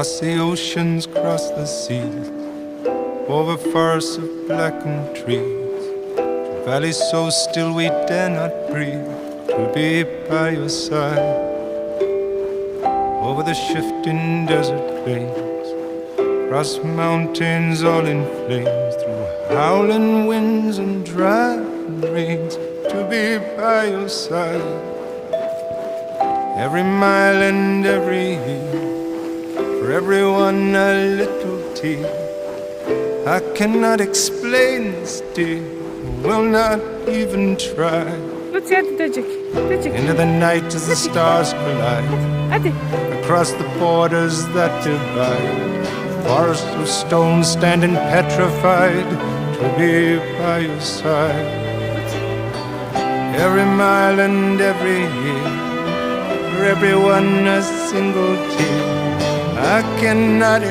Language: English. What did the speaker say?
Cross the oceans, cross the seas, over forests of blackened trees, to valleys so still we dare not breathe, to be by your side. Over the shifting desert plains, across mountains all in flames, through howling winds and driving rains, to be by your side. Every mile and every year, for everyone a little tear. I cannot explain this, dear, will not even try. Into the night as the stars collide, across the borders that divide, forests of stone standing petrified, to be by your side. Every mile and every year, for everyone a single tear. I cannot